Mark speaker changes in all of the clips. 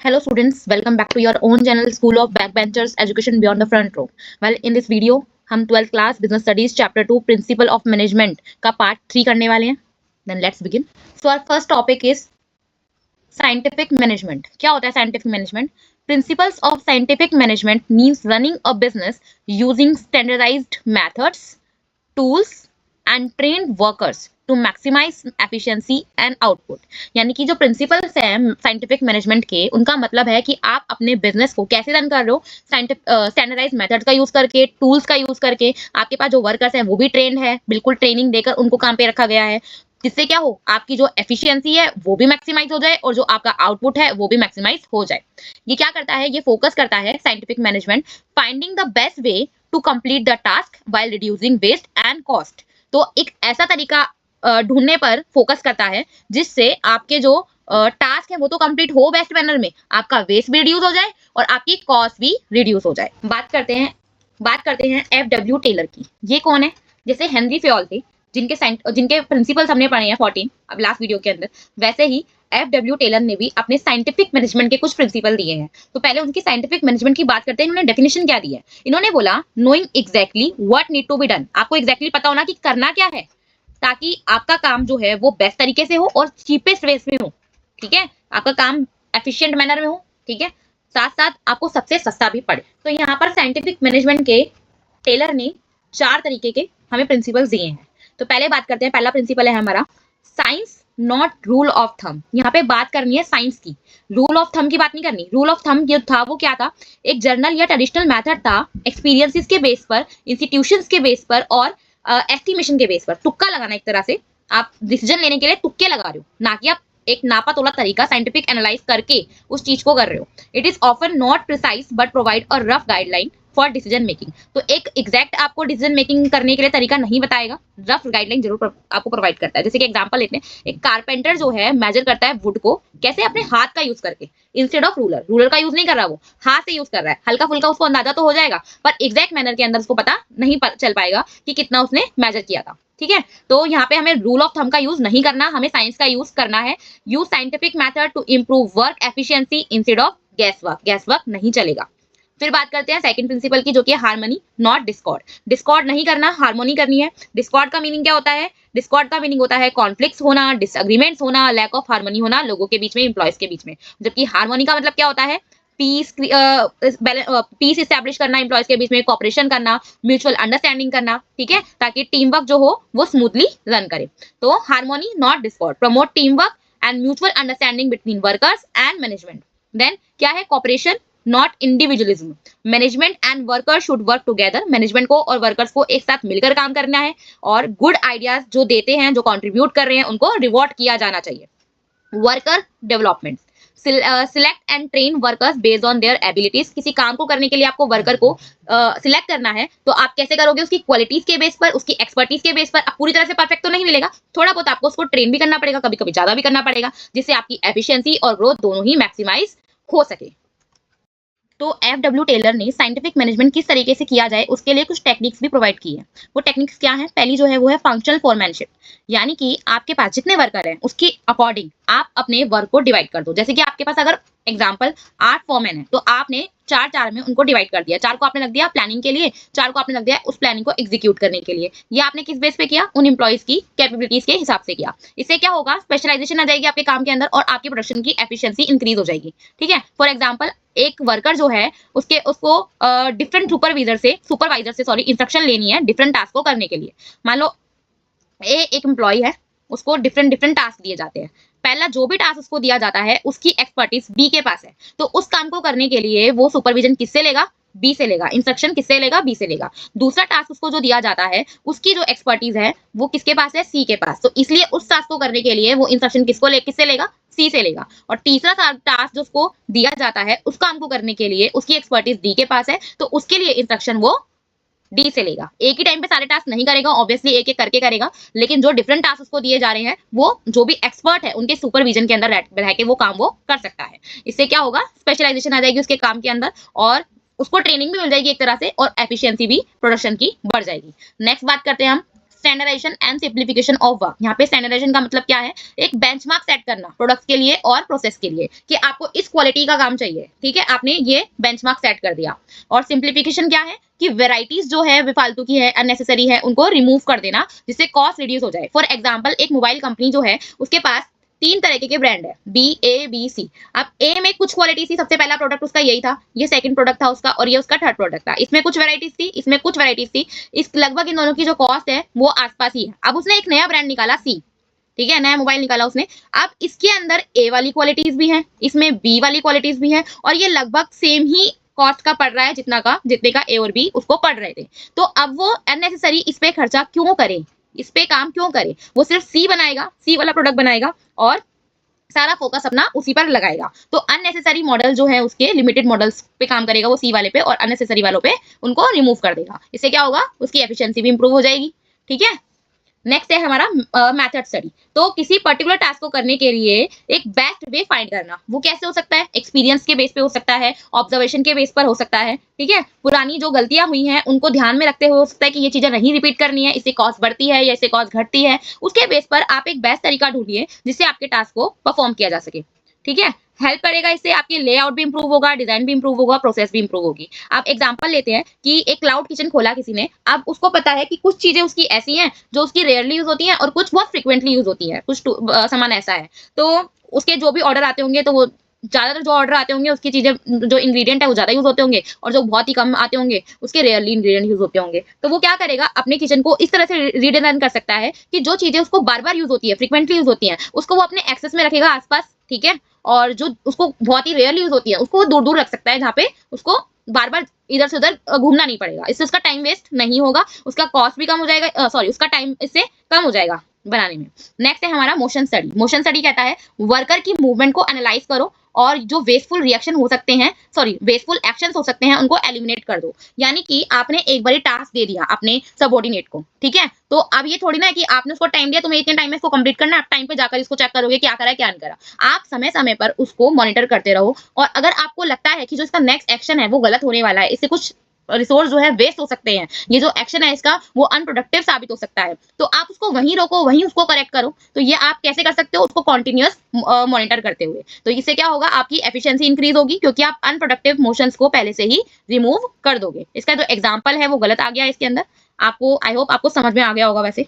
Speaker 1: Hello students, welcome back to your own channel School of Backbenchers Education Beyond the Front Row. Well, in this video हम 12th class Business Studies Chapter 2 Principle of Management का Part 3 करने वाले हैं. Then let's begin. So our first topic is Scientific Management. क्या होता है Scientific Management? Principles of Scientific Management means running a business using standardized methods, tools and trained workers to maximise efficiency and output. यानी कि जो principles हैं scientific management के, उनका मतलब है कि आप अपने बिजनेस को कैसे रन कर रहे हो, स्टैंडर्डाइज मेथड्स का यूज करके, टूल्स का यूज करके. आपके पास जो वर्कर्स हैं वो भी ट्रेंड है, बिल्कुल ट्रेनिंग देकर उनको काम पे रखा गया है, जिससे क्या हो, आपकी जो एफिशिएंसी है वो भी मैक्सिमाइज हो जाए और जो आपका आउटपुट है वो भी मैक्सिमाइज हो जाए. ये क्या करता है, ये फोकस करता है scientific management finding the best way to complete the task while reducing waste and cost. तो एक ऐसा तरीका ढूंढने पर फोकस करता है जिससे आपके जो टास्क है वो तो कंप्लीट हो बेस्ट मैनर में, आपका वेस्ट भी रिड्यूस हो जाए और आपकी कॉस्ट भी रिड्यूस हो जाए. बात करते हैं FW टेलर की. ये कौन है? जैसे हेनरी फ्योल थे, जिनके प्रिंसिपल्स हमने पढ़े हैं 14 अब लास्ट वीडियो के अंदर, वैसे ही FW टेलर ने भी अपने साइंटिफिक मैनेजमेंट के कुछ प्रिंसिपल दिए हैं. तो पहले उनकी साइंटिफिक मैनेजमेंट की बात करते हैं. इन्होंने डेफिनेशन क्या दी है? इन्होंने बोला knowing exactly what need to be done. आपको एग्जैक्टली पता होना कि करना क्या है, ताकि आपका काम जो है वो बेस्ट तरीके से हो और चीपेस्ट वेस्ट में हो. ठीक है, आपका काम एफिशिएंट मैनर में हो. ठीक है, साथ साथ आपको सबसे सस्ता भी पड़े. तो यहाँ पर साइंटिफिक मैनेजमेंट के टेलर ने 4 तरीके के हमें प्रिंसिपल्स दिए हैं. तो पहले बात करते हैं, पहला प्रिंसिपल है हमारा science not rule of thumb. यहाँ पे बात करनी है साइंस की, रूल ऑफ थंब की बात नहीं करनी. रूल ऑफ थंब जो था वो क्या था? एक जर्नल या ट्रेडिशनल मेथड था, एक्सपीरियंसेस के बेस पर, इंस्टीट्यूशंस के बेस पर और एस्टिमेशन के बेस पर. तुक्का लगाना, एक तरह से आप डिसीजन लेने के लिए तुक्के लगा रहे हो, ना कि आप एक नापा तोला तरीका साइंटिफिक एनालाइज करके उस चीज को कर रहे हो. It is often not precise but provide a rough guideline for decision making. तो एक एग्जैक्ट आपको डिसीजन मेकिंग करने के लिए तरीका नहीं बताएगा, रफ गाइडलाइन जरूर आपको प्रोवाइड करता है. जैसे कि एग्जांपल लेते हैं, एक कारपेंटर जो है मेजर करता है वुड को कैसे, अपने हाथ का यूज करके, इंस्टेड ऑफ रूलर का यूज नहीं कर रहा, वो हाथ से यूज कर रहा है. हल्का फुल्का उसको अंदाजा तो हो जाएगा, पर एग्जैक्ट मैनर के अंदर उसको पता नहीं चल पाएगा कि कितना उसने मेजर किया था. ठीक है, तो यहाँ पे हमें रूल ऑफ थंब का यूज नहीं करना, हमें साइंस का यूज करना है. Use scientific method to improve work efficiency instead of guess work नहीं चलेगा. फिर बात करते हैं सेकंड प्रिंसिपल की, जो कि हार्मनी नॉट डिस्कॉर्ड. डिस्कॉर्ड नहीं करना, हार्मोनी करनी है. डिस्कॉर्ड का मीनिंग क्या होता है? डिस्कॉर्ड का मीनिंग होता है कॉन्फ्लिक्ट्स होना, डिसएग्रीमेंट्स होना, लैक ऑफ हार्मनी होना लोगों के बीच में, एम्प्लॉयज के बीच में. जबकि हार्मोनी का मतलब क्या होता है? पीस इस्टेब्लिश करना, एम्प्लॉयज के बीच में कोऑपरेशन करना, म्यूचुअल अंडरस्टैंडिंग करना. ठीक है, ताकि टीम वर्क जो हो वो स्मूथली रन करे. तो harmony not discord, promote team work and mutual understanding between workers and management. Then क्या है? Cooperation not individualism. Management and workers should work together. Management को और वर्कर्स को एक साथ मिलकर काम करना है और गुड आइडियाज जो देते हैं, जो कंट्रीब्यूट कर रहे हैं, उनको रिवॉर्ड किया जाना चाहिए. Worker development, select and train workers based on their abilities. किसी काम को करने के लिए आपको वर्कर को सिलेक्ट करना है, तो आप कैसे करोगे? उसकी क्वालिटीज के बेस पर, उसकी एक्सपर्टीज के बेस पर. अब पूरी तरह से परफेक्ट तो नहीं मिलेगा, थोड़ा बहुत आपको उसको ट्रेन भी करना पड़ेगा, कभी कभी ज्यादा भी करना पड़ेगा, जिससे आपकी एफिशिएंसी और ग्रोथ दोनों ही मैक्सिमाइज हो सके. तो FW टेलर ने साइंटिफिक मैनेजमेंट किस तरीके से किया जाए उसके लिए कुछ टेक्निक्स भी प्रोवाइड की है. वो टेक्निक्स क्या है? पहली जो है वो है फंक्शनल फोरमैनशिप. यानी कि आपके पास जितने वर्कर हैं उसके अकॉर्डिंग आप अपने वर्क को डिवाइड कर दो. जैसे कि आपके पास अगर एग्जांपल 8 फॉरमैन है, तो आपने 4 में उनको डिवाइड कर दिया. 4 को आपने रख दिया प्लानिंग के लिए, 4 को आपने रख दिया उस प्लानिंग को एग्जीक्यूट करने के लिए. ये आपने किस बेस पे किया? उन एम्प्लॉइज की कैपेबिलिटीज के हिसाब से किया. इससे क्या होगा? स्पेशलाइजेशन आ जाएगी आपके काम के अंदर और आपकी प्रोडक्शन की एफिशिएंसी इंक्रीज हो जाएगी. ठीक है, फॉर एग्जाम्पल एक वर्कर जो है उसको डिफरेंट सुपरवाइजर से इंस्ट्रक्शन लेनी है डिफरेंट टास्क को करने के लिए. मान लो एक एम्प्लॉय है, उसको डिफरेंट टास्क दिए जाते हैं. पहला जो भी टास्क उसको दिया जाता है उसकी एक्सपर्टीज बी के पास है, तो उस काम को करने के लिए वो सुपरविजन किससे लेगा? बी से लेगा. इंस्ट्रक्शन किससे लेगा? बी से लेगा. दूसरा टास्क उसको जो दिया जाता है उसकी जो एक्सपर्टीज है वो किसके पास है? सी के पास. तो इसलिए उस टास्क को करने के लिए वो इंस्ट्रक्शन किससे लेगा? सी से लेगा. और तीसरा टास्क जो उसको दिया जाता है उस काम को करने के लिए उसकी एक्सपर्टीज डी के पास है, तो उसके लिए इंस्ट्रक्शन वो डी से लेगा. एक ही टाइम पे सारे टास्क नहीं करेगा, ऑब्वियसली एक एक करके करेगा, लेकिन जो डिफरेंट टास्क उसको दिए जा रहे हैं वो जो भी एक्सपर्ट है उनके सुपरविजन के अंदर रह के वो काम वो कर सकता है. इससे क्या होगा? स्पेशलाइजेशन आ जाएगी उसके काम के अंदर और उसको ट्रेनिंग भी मिल जाएगी एक तरह से, और एफिशिएंसी भी प्रोडक्शन की बढ़ जाएगी. नेक्स्ट बात करते हैं हम standardisation and simplification of work. यहाँ पे स्टैंडर्डाइजेशन का मतलब क्या है, एक बेंचमार्क सेट करना प्रोडक्ट्स के लिए और प्रोसेस के लिए कि आपको इस क्वालिटी का काम चाहिए, ठीक है, आपने ये बेंचमार्क सेट कर दिया। और सिंप्लीफिकेशन क्या है कि वेराइटीज जो है फालतू की है, अननेसेसरी है, उनको रिमूव कर देना जिससे कॉस्ट रिड्यूस हो जाए। फॉर एग्जांपल एक मोबाइल कंपनी जो है उसके पास 3 तरह के ब्रांड है, B, A, B, C। अब ए में कुछ क्वालिटी थी, सबसे पहला प्रोडक्ट उसका यही था, ये सेकंड प्रोडक्ट था उसका, और ये उसका थर्ड प्रोडक्ट था। इसमें कुछ वैरायटीज थी, इसमें कुछ वैरायटीज थी, इस लगभग इन दोनों की जो कॉस्ट है वो आसपास ही है। अब उसने एक नया ब्रांड निकाला C, ठीक है, नया मोबाइल निकाला उसने। अब इसके अंदर ए वाली क्वालिटीज भी है, इसमें बी वाली क्वालिटीज भी है, और ये लगभग सेम ही कॉस्ट का पड़ रहा है जितने का ए और बी उसको पड़ रहे थे। तो अब वो अननेसेसरी इस पे खर्चा क्यों करे, इस पे काम क्यों करे, वो सिर्फ सी बनाएगा, सी वाला प्रोडक्ट बनाएगा और सारा फोकस अपना उसी पर लगाएगा। तो अननेसेसरी मॉडल जो है उसके लिमिटेड मॉडल्स पे काम करेगा वो सी वाले पे, और अननेसेसरी वालों पे उनको रिमूव कर देगा। इससे क्या होगा, उसकी एफिशिएंसी भी इंप्रूव हो जाएगी, ठीक है। नेक्स्ट है हमारा मेथड स्टडी। तो किसी पर्टिकुलर टास्क को करने के लिए एक बेस्ट वे फाइंड करना, वो कैसे हो सकता है, एक्सपीरियंस के बेस पे हो सकता है, ऑब्जर्वेशन के बेस पर हो सकता है, ठीक है, पुरानी जो गलतियां हुई हैं उनको ध्यान में रखते हुए हो सकता है कि ये चीजें नहीं रिपीट करनी है, इससे कॉस्ट बढ़ती है या इससे कॉस्ट घटती है। उसके बेस पर आप एक बेस्ट तरीका ढूंढिए जिससे आपके टास्क को परफॉर्म किया जा सके, ठीक है। हेल्प करेगा, इससे आपकी लेआउट भी इंप्रूव होगा, डिजाइन भी इंप्रूव होगा, प्रोसेस भी इंप्रूव होगी। आप एग्जांपल लेते हैं कि एक क्लाउड किचन खोला किसी ने, अब उसको पता है कि कुछ चीजें उसकी ऐसी हैं जो उसकी रेयरली यूज होती हैं और कुछ बहुत फ्रिक्वेंटली यूज होती हैं, कुछ सामान ऐसा है, तो उसके जो भी ऑर्डर आते होंगे तो वो ज्यादातर जो ऑर्डर आते होंगे उसकी चीजें जो इंग्रेडिएंट है वो ज्यादा यूज होते होंगे, और जो बहुत ही कम आते होंगे उसके रेयरली इंग्रेडिएंट यूज होते होंगे। तो वो क्या करेगा, अपने किचन को इस तरह से रीडिजाइन कर सकता है कि जो चीजें उसको बार बार यूज होती है, फ्रिक्वेंटली यूज होती हैं, उसको वो अपने एक्सेस में रखेगा आसपास, ठीक है, और जो उसको बहुत ही रेयरली यूज होती है उसको वो दूर दूर रख सकता है, जहाँ पे उसको बार बार इधर से उधर घूमना नहीं पड़ेगा। इससे उसका टाइम वेस्ट नहीं होगा, उसका कॉस्ट भी कम हो जाएगा, सॉरी उसका टाइम इससे कम हो जाएगा बनाने में। नेक्स्ट है हमारा मोशन स्टडी। मोशन स्टडी कहता है वर्कर की मूवमेंट को एनालाइज करो और जो वेस्टफुल रिएक्शन हो सकते हैं, सॉरी वेस्टफुल एक्शंस हो सकते हैं, उनको एलिमिनेट कर दो। यानी कि आपने एक बारी टास्क दे दिया अपने सबऑर्डिनेट को, ठीक है, तो अब ये थोड़ी ना है कि आपने उसको टाइम दिया, तुम्हें इतने टाइम में इसको कंप्लीट करना है, आप टाइम पे जाकर इसको चेक करोगे क्या करा है क्या नहीं करा। आप समय समय पर उसको मॉनिटर करते रहो, और अगर आपको लगता है कि जो इसका नेक्स्ट एक्शन है वो गलत होने वाला है, इससे कुछ रिसोर्स जो है वेस्ट हो सकते हैं, ये जो एक्शन है इसका वो अनप्रोडक्टिव साबित हो सकता है, तो आप उसको वहीं रोको, वहीं उसको करेक्ट करो। तो ये आप कैसे कर सकते हो, उसको कॉन्टिन्यूअस मॉनिटर करते हुए। तो इससे क्या होगा, आपकी एफिशिएंसी इंक्रीज होगी क्योंकि आप अनप्रोडक्टिव मोशंस को पहले से ही रिमूव कर दोगे। इसका जो एग्जाम्पल है वो गलत आ गया है इसके अंदर, आपको आई होप आपको समझ में आ गया होगा वैसे।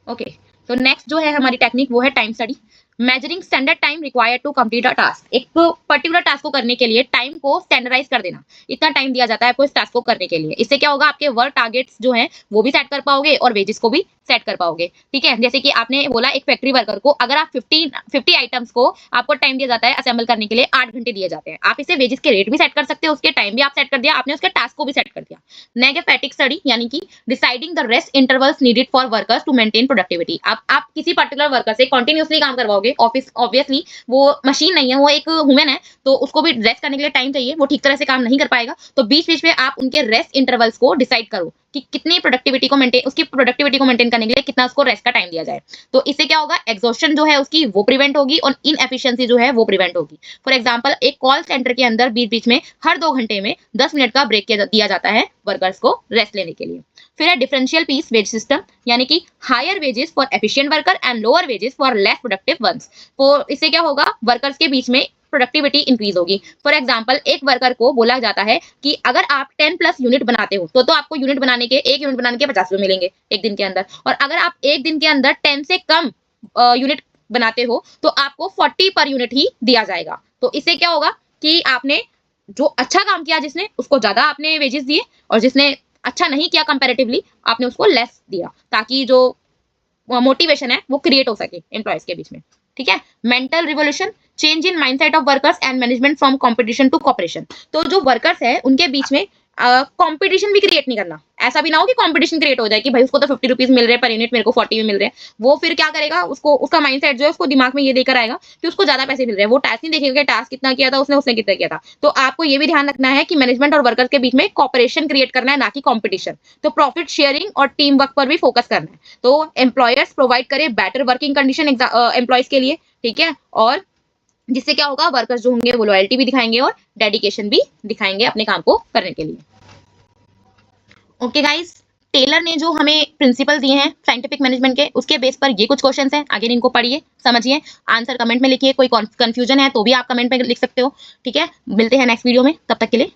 Speaker 1: ओके, तो नेक्स्ट जो है हमारी टेक्निक वो है time study. Measuring standard time required to complete a task. एक पर्टिकुलर टास्क को करने के लिए टाइम को स्टैंडर्डाइज कर देना, इतना टाइम दिया जाता है आपको इस टास्क को करने के लिए। इससे क्या होगा, आपके वर्क टारगेट्स जो हैं वो भी सेट कर पाओगे और वेजेस को भी सेट कर पाओगे, ठीक है। जैसे कि आपने बोला एक फैक्ट्री वर्कर को अगर आप 50 आइटम्स को आपको टाइम दिया जाता है असेंबल करने के लिए, 8 घंटे दिए जाते हैं, आप इसे वेजेस के रेट भी सेट कर सकते हो, उसके टाइम भी आप सेट कर दिया, आपने उसके टास्क को भी सेट कर दिया। नेक्स्ट फैटिग स्टडी, यानी कि deciding the rest intervals needed for workers to maintain productivity. आप किसी पर्टिकुलर वर्कर से कंटिन्यूअसली काम करवाओगे, ऑफिस ऑब्वियसली वो मशीन नहीं है, वो एक ह्यूमन है, तो उसको भी रेस्ट करने के लिए टाइम चाहिए, वो ठीक तरह से काम नहीं कर पाएगा। तो बीच बीच में आप उनके रेस्ट इंटरवल्स को डिसाइड करो कि कितनी प्रोडक्टिविटी को मेंटेन, उसकी प्रोडक्टिविटी को मेंटेन करने के लिए कितना उसको रेस्ट का टाइम दिया जाए। तो इससे क्या होगा, एग्जॉस्शन जो है उसकी वो प्रिवेंट होगी और इनएफिशिएंसी जो है वो प्रिवेंट होगी। फॉर एग्जांपल एक कॉल सेंटर के अंदर बीच बीच में हर 2 घंटे में 10 मिनट का ब्रेक दिया जाता है वर्कर्स को रेस्ट लेने के लिए। फिर है डिफरेंशियल पीस वेज सिस्टम, यानी कि higher wages for efficient worker and lower wages for less productive ones. तो इससे क्या होगा, वर्कर्स के बीच में प्रोडक्टिविटी इंक्रीज होगी। फॉर एग्जांपल एक वर्कर को बोला जाता है कि अगर आप 10 प्लस यूनिट बनाते हो तो आपको यूनिट बनाने के 1 यूनिट बनाने के 50 रुपए मिलेंगे एक दिन के अंदर, और अगर आप एक दिन के अंदर 10 से कम यूनिट बनाते हो तो आपको 40 पर यूनिट ही दिया जाएगा। तो इससे क्या होगा कि आपने जो अच्छा काम किया जिसने, उसको ज्यादा आपने वेजेस दिए, और जिसने अच्छा नहीं किया कंपैरेटिवली आपने उसको लेस दिया, ताकि जो मोटिवेशन है वो क्रिएट हो सके एम्प्लॉयज के बीच में, ठीक है। Mental revolution, change in mindset of workers and management from competition to cooperation. तो जो वर्कर्स है उनके बीच में कंपटीशन भी क्रिएट नहीं करना, ऐसा भी ना हो कि कंपटीशन क्रिएट हो जाए कि भाई उसको तो 50 रुपीज मिल रहे हैं पर यूनिट, मेरे को 40 में मिल रहे हैं। वो फिर क्या करेगा, उसको उसका माइंडसेट जो है उसको दिमाग में ये लेकर आएगा कि उसको ज्यादा पैसे मिल रहे हैं, वो टास्क नहीं देखेगा टास्क कितना किया था उसने, उसने कितना किया था। तो आपको ये भी ध्यान रखना है कि मैनेजमेंट और वर्कर्स के बीच में कॉपरेशन क्रिएट करना है, ना कि कॉम्पिटिशन। तो प्रॉफिट शेयरिंग और टीम वर्क पर भी फोकस करना है। तो एम्प्लॉयर्स प्रोवाइड करे बेटर वर्किंग कंडीशन एम्प्लॉयज के लिए, ठीक है, और जिससे क्या होगा, वर्कर्स जो होंगे वो लॉयल्टी भी दिखाएंगे और डेडिकेशन भी दिखाएंगे अपने काम को करने के लिए। ओके गाइस, टेलर ने जो हमें प्रिंसिपल दिए हैं साइंटिफिक मैनेजमेंट के, उसके बेस पर ये कुछ क्वेश्चंस हैं। अगेन इनको पढ़िए, समझिए, आंसर कमेंट में लिखिए। कोई कंफ्यूजन है तो भी आप कमेंट में लिख सकते हो। ठीक है, मिलते हैं नेक्स्ट वीडियो में, तब तक के लिए